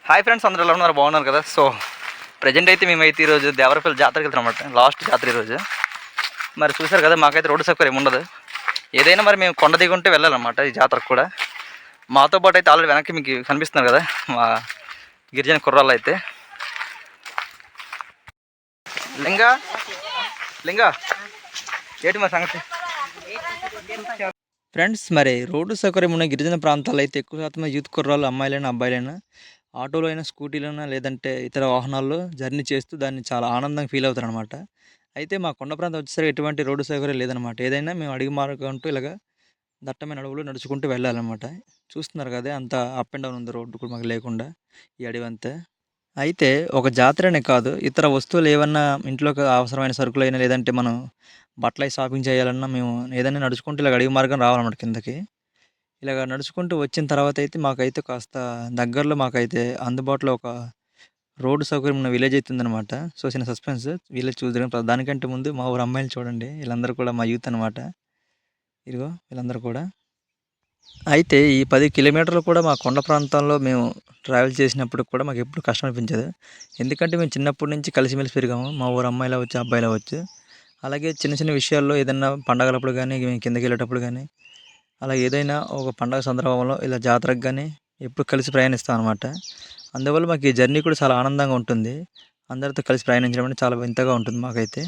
Hi friends, అందరూ ఎలా ఉన్నారు? బాగున్నారు కదా? సో ప్రజెంట్ అయితే మేమైతే ఈరోజు దేవరపల్లి జాతరకి వెళ్తాం అన్నమాట. లాస్ట్ జాతర ఈరోజు. మరి చూసారు కదా, మాకైతే రోడ్డు సౌకర్యం ఉండదు. ఏదైనా మరి మేము కొండ దిగుంటే వెళ్ళాలన్నమాట ఈ జాతరకు కూడా. మాతో పాటు అయితే ఆల్రెడీ వెనక్కి మీకు కనిపిస్తున్నారు కదా మా గిరిజన కుర్రాళ్ళు అయితే. లింగా లింగా ఏంటి మా సంగతి? ఫ్రెండ్స్, మరి రోడ్డు సౌకర్యం ఉన్న గిరిజన ప్రాంతాల్లో అయితే ఎక్కువ శాతం యూత్ కుర్రాళ్ళు, అమ్మాయిలైనా అబ్బాయిలైనా ఆటోలో అయినా, స్కూటీలో అయినా, లేదంటే ఇతర వాహనాల్లో జర్నీ చేస్తూ దాన్ని చాలా ఆనందంగా ఫీల్ అవుతారనమాట. అయితే మా కొండ ప్రాంతం వచ్చేసరికి ఎటువంటి రోడ్డు సౌకర్యం లేదనమాట. ఏదైనా మేము అడిగి మార్గం అంటూ ఇలాగ దట్టమైన అడవులు నడుచుకుంటూ వెళ్ళాలన్నమాట. చూస్తున్నారు కదా, అంత అప్ అండ్ డౌన్ ఉంది రోడ్డు కూడా మాకు లేకుండా ఈ అడవి అంతా. అయితే ఒక జాతరనే కాదు, ఇతర వస్తువులు ఏమన్నా ఇంట్లోకి అవసరమైన సరుకులైనా, లేదంటే మనం బట్టలై షాపింగ్ చేయాలన్నా మేము ఏదైనా నడుచుకుంటూ ఇలాగ అడవి మార్గం రావాలన్నమాట కిందకి. ఇలాగ నడుచుకుంటూ వచ్చిన తర్వాత అయితే మాకైతే కాస్త దగ్గరలో మాకైతే అందుబాటులో ఒక రోడ్డు సౌకర్యం ఉన్న విలేజ్ అయితే ఉందన్నమాట. సో చిన్న సస్పెన్స్, విలేజ్ చూద్దరం. దానికంటే ముందు మా ఊరు అమ్మాయిలు చూడండి, వీళ్ళందరూ కూడా మా యూత్ అనమాట. ఇదిగో వీళ్ళందరూ కూడా. అయితే ఈ 10 కిలోమీటర్లు కూడా మా కొండ ప్రాంతాల్లో మేము ట్రావెల్ చేసినప్పుడు కూడా మాకు ఎప్పుడు కష్టం అనిపించదు. ఎందుకంటే మేము చిన్నప్పటి నుంచి కలిసిమెలిసి పెరిగాము. మా ఊరు అమ్మాయిలు అవ్వచ్చు, అబ్బాయిలు అవ్వచ్చు. అలాగే చిన్న చిన్న విషయాల్లో ఏదైనా పండగలప్పుడు కానీ, మేము కిందకి వెళ్ళేటప్పుడు కానీ, అలా ఏదైనా ఒక పండగ సందర్భంలో ఇలా జాతరకు కానీ ఎప్పుడు కలిసి ప్రయాణిస్తాం అనమాట. అందువల్ల మాకు ఈ జర్నీ కూడా చాలా ఆనందంగా ఉంటుంది. అందరితో కలిసి ప్రయాణించడం అంటే చాలా వింతగా ఉంటుంది మాకైతే.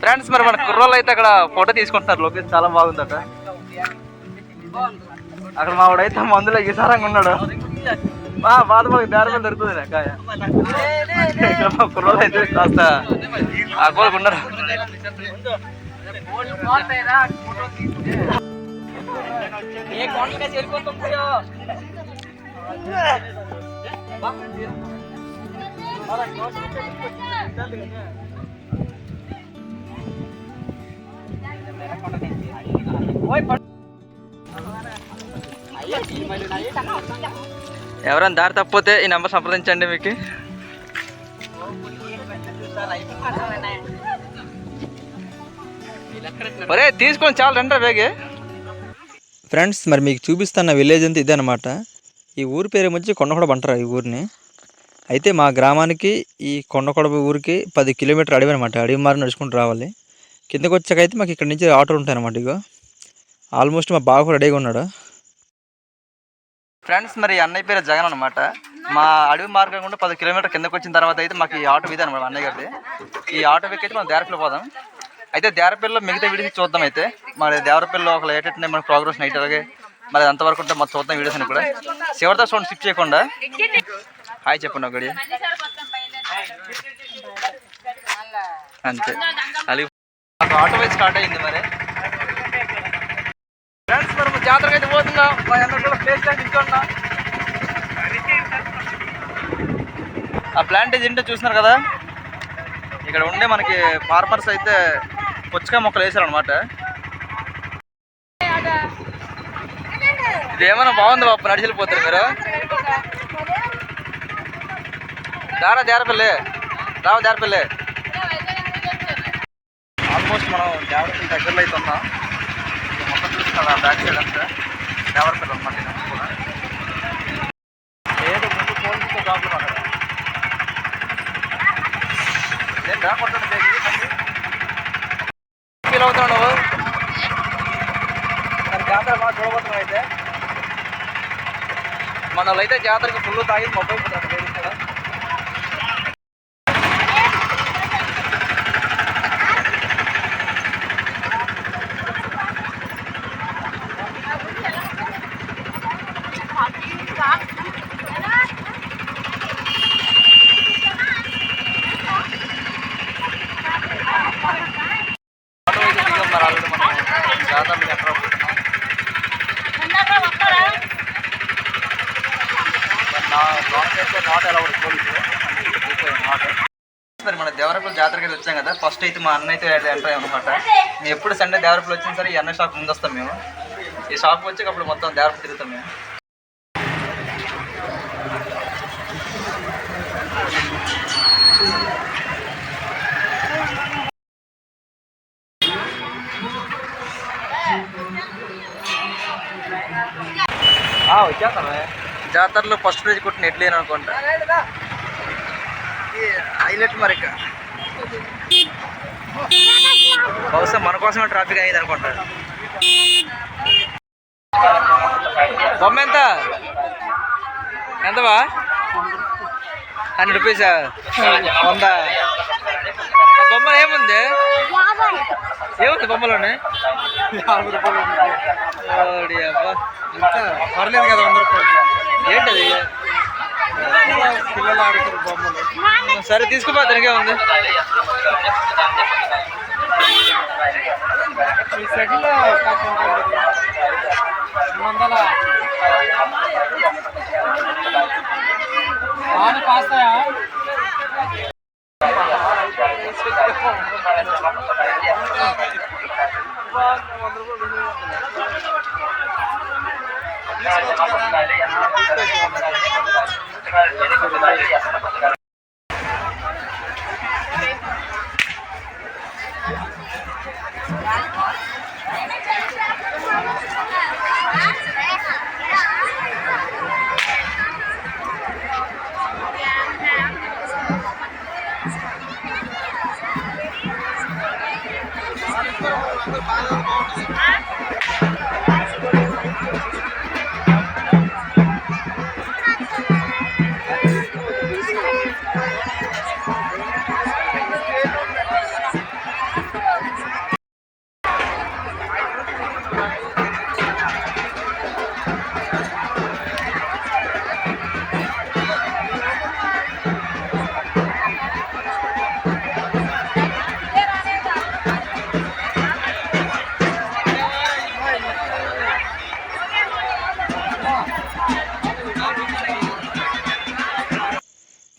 ఫ్రెండ్స్, మరి మన కుర్రోళ్ళు అయితే అక్కడ ఫోటో తీసుకుంటున్నారు. లొకేషన్ చాలా బాగుందట. అక్కడ మా వాడైతే మందులో విసారంగా ఉన్నాడు. బాధ మాకు దారి మీద దొరుకుతుంది కాయ. ఇక్కడ మా కుర్రోళ్ళు అయితే కాస్త అకోలకు ఉన్నారు. ఎవరైనా దారి తప్పితే ఈ నెంబర్ సంప్రదించండి. మీకు ఒరే తీసుకొని చాలా రెండో వేగే. ఫ్రెండ్స్, మరి మీకు చూపిస్తున్న విలేజ్ అంతా ఇదే అనమాట. ఈ ఊరి పేరు వచ్చి కొండకొడబ అంటారు ఈ ఊరిని. అయితే మా గ్రామానికి ఈ కొండకొడబ ఊరికి 10 కిలోమీటర్ అడవి అనమాట. అడవి మారి నడుచుకుంటూ రావాలి. కిందకు వచ్చాకైతే మాకు ఇక్కడ నుంచి ఆటోలు ఉంటాయి అనమాట. ఇగో ఆల్మోస్ట్ మా బాగా రెడీగా ఉన్నాడు. ఫ్రెండ్స్, మరి అన్నయ్య పేరు జగన్ అనమాట. మా అడవి మార్గం కూడా 10 కిలోమీటర్ కిందకు వచ్చిన తర్వాత అయితే మాకు ఈ ఆటో ఇది అనమాట అన్నయ్య గారిది. ఈ ఆటో ఎక్కైతే మనం దేవరపల్లి పోదాం. అయితే దేవరపల్లిలో మిగతా వీడియోస్ చూద్దాం. అయితే మరి దేవరపల్లిలో ఒక లేటెట్ మన ప్రోగ్రెస్ నైట్ అలాగే మరి అంతవరకు ఉంటే మొత్తం చూద్దాం వీడియోస్ అని కూడా. చివరితో సౌండ్ స్కిప్ చేయకుండా హాయ్ చెప్పండి ఒకటి అంతే. అలాగే ఆటో వైజ్ స్టార్ట్ అయింది. మరి ఫ్రెండ్స్, మనం జాతరకి అయితే పోతున్నాం. మా అందరూ కూడా ప్లేస్ నిల్చున్నా. ఆ ప్లాంటేజ్ ఏంటో చూస్తున్నారు కదా, ఇక్కడ ఉండే మనకి ఫార్మర్స్ అయితే పుచ్చకాయ మొక్కలు వేసారనమాట. ఇదేమన్నా బాగుంది బాబు, నడిచి వెళ్ళిపోతారు మీరు. దేవరపల్లి ఆల్మోస్ట్ మనం దేవరపల్లి దగ్గరలో అయితే ఉన్నాం. మొత్తం చూస్తున్నా బ్యాక్ సైడ్ అంతా దేవరపల్లి అనమాట. కూడా ఏదో ముందు పోలీసుతో ప్రాబ్లం అక్కడ ఏంటా కొట్టండి ఫీల్ అవుతున్నావు నువ్వు. మరి జాతర బాగా చూడబోతున్నావు. అయితే మన వాళ్ళు అయితే జాతరకి ఫుల్ తాగి మొబైల్ పోతారు ఇక్కడ. మరి మన దేవరపల్లి జాతరకి అయితే వచ్చాం కదా. ఫస్ట్ అయితే మా అన్న అయితే ఎంటర్ అయ్యాం అనమాట. మేము ఎప్పుడు సండే దేవరపల్లి వచ్చిన సరే ఈ అన్న షాప్ ముందు వస్తాం మేము. ఈ షాప్కి వచ్చి అప్పుడు మొత్తం దేవరపల్లి తిరుగుతాం మేము. వచ్చేస్తామే జాతరలో ఫస్ట్ ప్రైజ్ కొట్టిన ఎట్లేను అనుకుంటా. హైలైట్ మరి ఇక బహుశా మన కోసమే ట్రాఫిక్ అయ్యింది అనుకుంటా. బొమ్మ ఎంతవా? 100 రూపీసా? 100. బొమ్మలు ఏముంది బొమ్మలోనే? 50 రూపాయలు. అబ్బా పర్లేదు కదా 100 రూపాయలు. ఏంటది? పిల్లలు ఆడుతారు బొమ్మలు. సరే తీసుకుపో, దానికే ఉంది. ఈ సెట్లో 200 కాస్తాయా?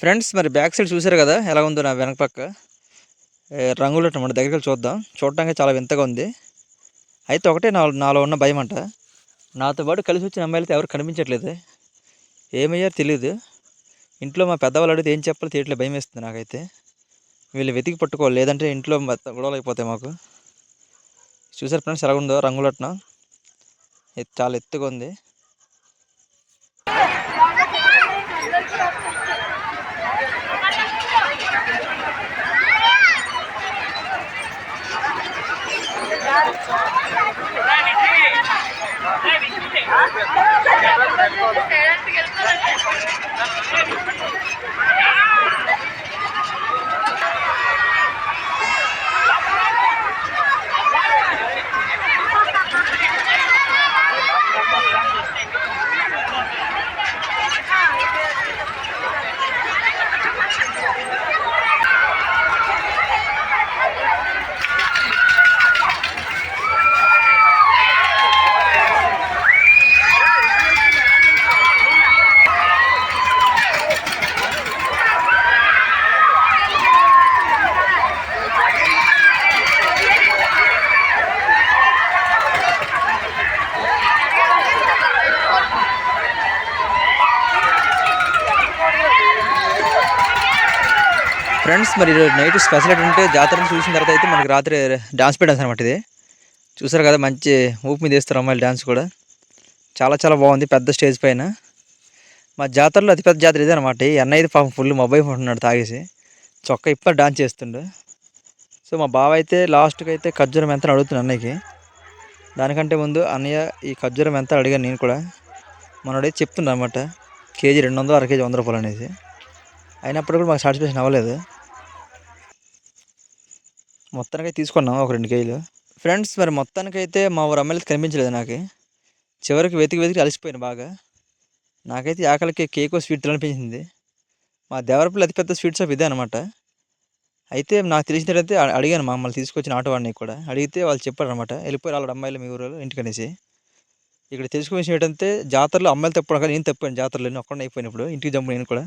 ఫ్రెండ్స్ మరి బ్యాక్ సైడ్ చూసారు కదా ఎలా ఉందో నా వెనక పక్క రంగులు మన దగ్గరికి చూద్దాం. చూడటానికి చాలా వింతగా ఉంది. అయితే ఒకటే నాలో ఉన్న భయం అంట, నాతో పాటు కలిసి వచ్చిన అమ్మాయిలతో ఎవరు కనిపించట్లేదు. ఏమయ్యారు తెలియదు. ఇంట్లో మా పెద్దవాళ్ళు అడిగితే ఏం చెప్పాలో తెలియట్లేదు, భయం వేస్తుంది నాకైతే. వీళ్ళు వెతికి పట్టుకోవాలి, లేదంటే ఇంట్లో గొడవలు అయిపోతాయి మాకు. చూసారు ఫ్రెండ్స్ ఎలా ఉందో రంగులట్నం, చాలా ఎత్తుగా ఉంది. ఫ్రెండ్స్ మరి నైట్ స్పెషల్ ఏంటంటే జాతరను చూసిన తర్వాత అయితే మనకి రాత్రి డాన్స్ పెట్టాల్సి అనమాట. ఇది చూసారు కదా, మంచి ఊపు మీద వేస్తారు అమ్మాయిలు డాన్స్ కూడా. చాలా చాలా బాగుంది, పెద్ద స్టేజ్ పైన. మా జాతరలో అతిపెద్ద జాతర ఇదే అనమాట. ఈ అన్నయ్య పాపం ఫుల్ మొబైల్ ఉంటున్నాడు తాగేసి, చొక్క ఇప్పటి డాన్స్ చేస్తుండు. సో మా బావ అయితే లాస్ట్కి అయితే ఖర్జూరం ఎంత అడుగుతున్నాను అన్నయ్యకి. దానికంటే ముందు అన్నయ్య ఈ ఖర్జూరం ఎంత అడిగాను నేను కూడా. మనోడైతే చెప్తుండ అనమాట, కేజీ 200, అర కేజీ 100 రూపాయలు అనేసి. అయినప్పుడు కూడా మాకు సాటిస్ఫాక్షన్ అవ్వలేదు. మొత్తానికైతే తీసుకున్నాం ఒక 2 కేజీలు. ఫ్రెండ్స్ మరి మొత్తానికైతే మా ఊరు అమ్మాయిలు కనిపించలేదు నాకు. చివరికి వెతికి అలసిపోయాను బాగా. నాకైతే ఆకలికి కేకో స్వీట్ తినాలనిపించింది. మా దేవరపల్లి అతిపెద్ద స్వీట్ షాప్ ఇదే అనమాట. అయితే నాకు తెలిసినట్టయితే అడిగాను మమ్మల్ని తీసుకొచ్చిన ఆటో వాడిని కూడా. అడిగితే వాళ్ళు చెప్పారనమాట. "ఎళ్ళిపోయారు ఆల్రెడీ అమ్మాయిలు మీ ఊరోళ్ళు ఇంటికనేసి." ఇక్కడ తెలుసుకున్న విషయం ఏంటంటే జాతరలో అమ్మాయిలు తప్పడం కాదు నేను తప్పాను జాతరలో. నేను ఒక్కడినే అయిపోయాను ఇప్పుడు. ఇంటికి జంపు నేను కూడా.